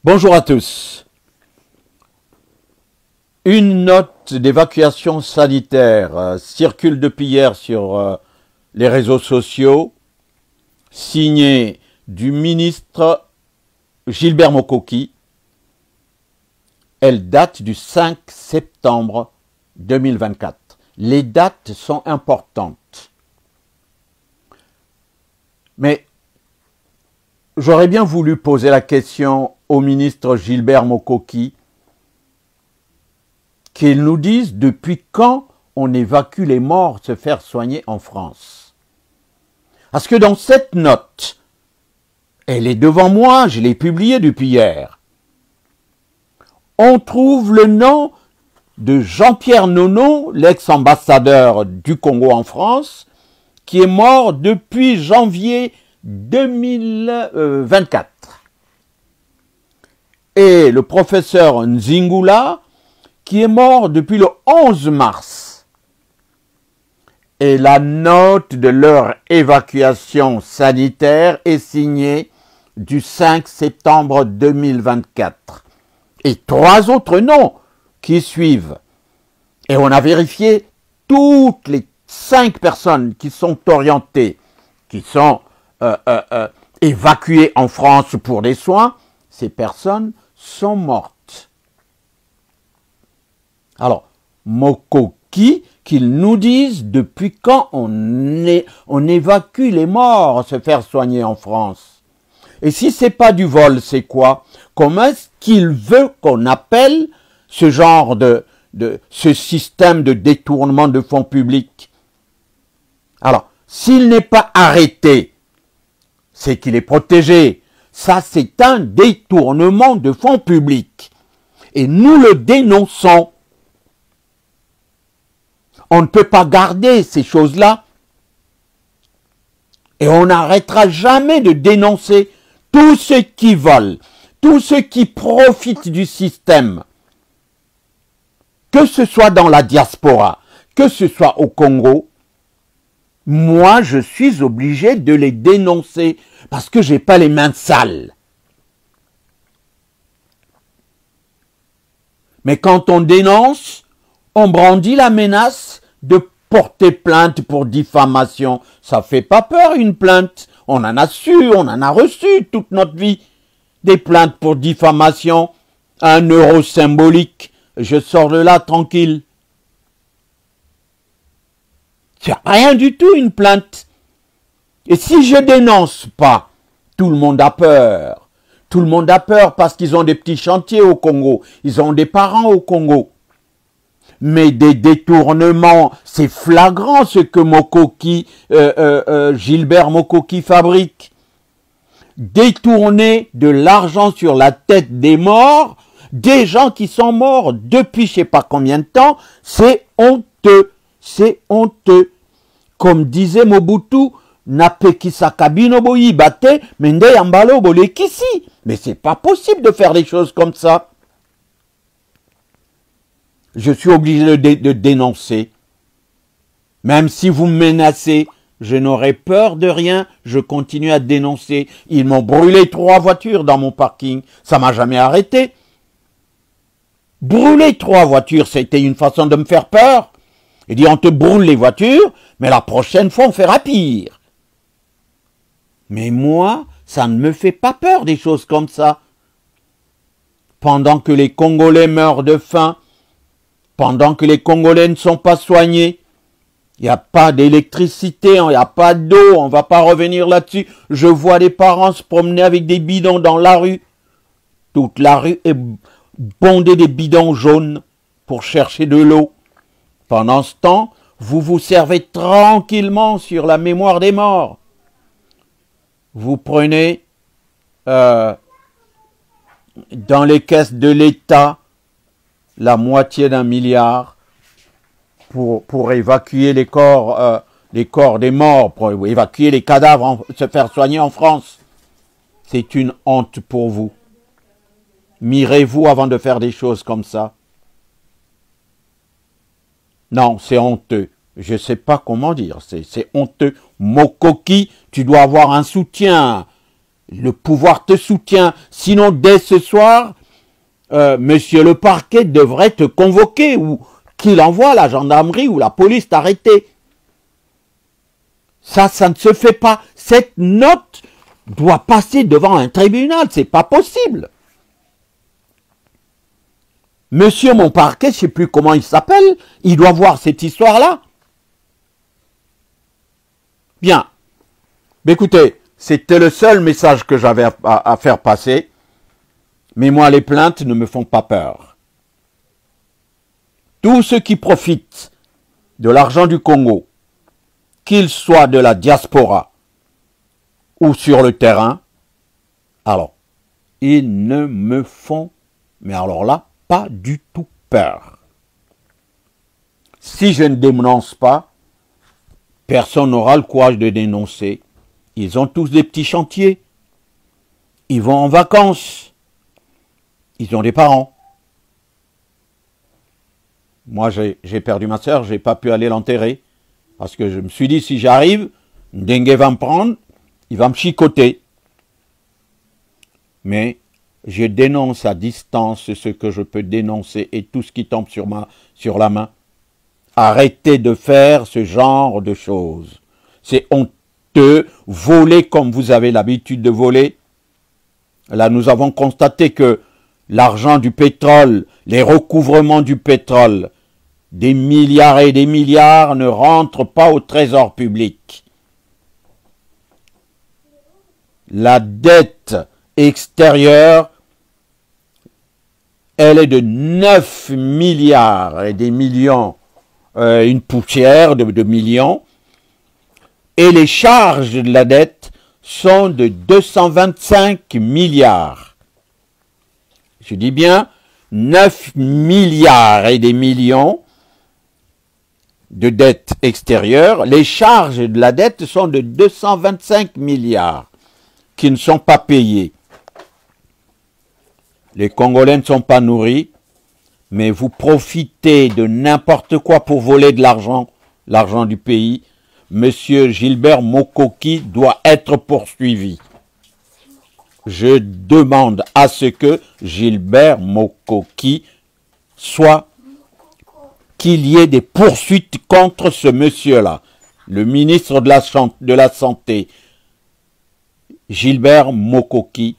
Bonjour à tous. Une note d'évacuation sanitaire circule depuis hier sur les réseaux sociaux, signée du ministre Gilbert Mokoki. Elle date du 5 septembre 2024. Les dates sont importantes. Mais j'aurais bien voulu poser la question au ministre Gilbert Mokoki qu'il nous dise depuis quand on évacue les morts se faire soigner en France. Parce que dans cette note, elle est devant moi, je l'ai publiée depuis hier, on trouve le nom de Jean-Pierre Nono, l'ex-ambassadeur du Congo en France, qui est mort depuis janvier 2024. Et le professeur Nzingula, qui est mort depuis le 11 mars. Et la note de leur évacuation sanitaire est signée du 5 septembre 2024. Et 3 autres noms qui suivent. Et on a vérifié toutes les 5 personnes qui sont orientées, qui sont évacuées en France pour des soins. Ces personnes sont mortes. Alors, Mokoki, qu'ils nous disent depuis quand on évacue les morts se faire soigner en France. Et si c'est pas du vol, c'est quoi? Comment est-ce qu'il veut qu'on appelle ce genre ce système de détournement de fonds publics? Alors, s'il n'est pas arrêté, c'est qu'il est protégé. Ça, c'est un détournement de fonds publics. Et nous le dénonçons. On ne peut pas garder ces choses-là. Et on n'arrêtera jamais de dénoncer tous ceux qui volent, tous ceux qui profitent du système. Que ce soit dans la diaspora, que ce soit au Congo, moi, je suis obligé de les dénoncer parce que j'ai pas les mains sales. Mais quand on dénonce, on brandit la menace de porter plainte pour diffamation. Ça fait pas peur une plainte. On en a su, on en a reçu toute notre vie. Des plaintes pour diffamation, 1 euro symbolique. Je sors de là tranquille. C'est rien du tout une plainte. Et si je dénonce pas, tout le monde a peur. Tout le monde a peur parce qu'ils ont des petits chantiers au Congo. Ils ont des parents au Congo. Mais des détournements, c'est flagrant ce que Gilbert Mokoki fabrique. Détourner de l'argent sur la tête des morts, des gens qui sont morts depuis je sais pas combien de temps, c'est honteux. C'est honteux. Comme disait Mobutu, Napekisakabino boyi bate, mende yambalo bolekisi. Mais c'est pas possible de faire des choses comme ça. Je suis obligé de dénoncer. Même si vous me menacez, je n'aurai peur de rien, je continue à dénoncer. Ils m'ont brûlé 3 voitures dans mon parking, ça m'a jamais arrêté. Brûler 3 voitures, c'était une façon de me faire peur. Il dit, on te brûle les voitures, mais la prochaine fois, on fera pire. Mais moi, ça ne me fait pas peur des choses comme ça. Pendant que les Congolais meurent de faim, pendant que les Congolais ne sont pas soignés, il n'y a pas d'électricité, il n'y a pas d'eau, on ne va pas revenir là-dessus. Je vois des parents se promener avec des bidons dans la rue. Toute la rue est bondée des bidons jaunes pour chercher de l'eau. Pendant ce temps, vous vous servez tranquillement sur la mémoire des morts. Vous prenez dans les caisses de l'État la moitié d'1 milliard pour évacuer les corps des morts, pour évacuer les cadavres, se faire soigner en France. C'est une honte pour vous. Mirez-vous avant de faire des choses comme ça. Non, c'est honteux. Je ne sais pas comment dire. C'est honteux. Mokoki, tu dois avoir un soutien. le pouvoir te soutient. Sinon, dès ce soir, monsieur le parquet devrait te convoquer ou qu'il envoie la gendarmerie ou la police t'arrêter. Ça ne se fait pas. Cette note doit passer devant un tribunal. C'est pas possible. Monsieur mon parquet, je ne sais plus comment il s'appelle, il doit voir cette histoire-là. Bien. Mais écoutez, c'était le seul message que j'avais à faire passer. Mais moi, les plaintes ne me font pas peur. Tous ceux qui profitent de l'argent du Congo, qu'ils soient de la diaspora ou sur le terrain, alors, ils ne me font, mais alors là, pas du tout peur. Si je ne dénonce pas, personne n'aura le courage de dénoncer. Ils ont tous des petits chantiers. Ils vont en vacances. Ils ont des parents. Moi, j'ai perdu ma sœur, je n'ai pas pu aller l'enterrer. Parce que je me suis dit, si j'arrive, Dengue va me prendre, il va me chicoter. Mais je dénonce à distance ce que je peux dénoncer et tout ce qui tombe sur la main. Arrêtez de faire ce genre de choses. C'est honteux. Voler comme vous avez l'habitude de voler. Là, nous avons constaté que l'argent du pétrole, les recouvrements du pétrole, des milliards et des milliards ne rentrent pas au trésor public. La dette extérieure, elle est de 9 milliards et des millions, une poussière de millions, et les charges de la dette sont de 225 milliards. Je dis bien 9 milliards et des millions de dette extérieure. Les charges de la dette sont de 225 milliards qui ne sont pas payés. Les Congolais ne sont pas nourris, mais vous profitez de n'importe quoi pour voler de l'argent, l'argent du pays. Monsieur Gilbert Mokoki doit être poursuivi. Je demande à ce que Gilbert Mokoki soit, qu'il y ait des poursuites contre ce monsieur-là, le ministre de la Santé, Gilbert Mokoki.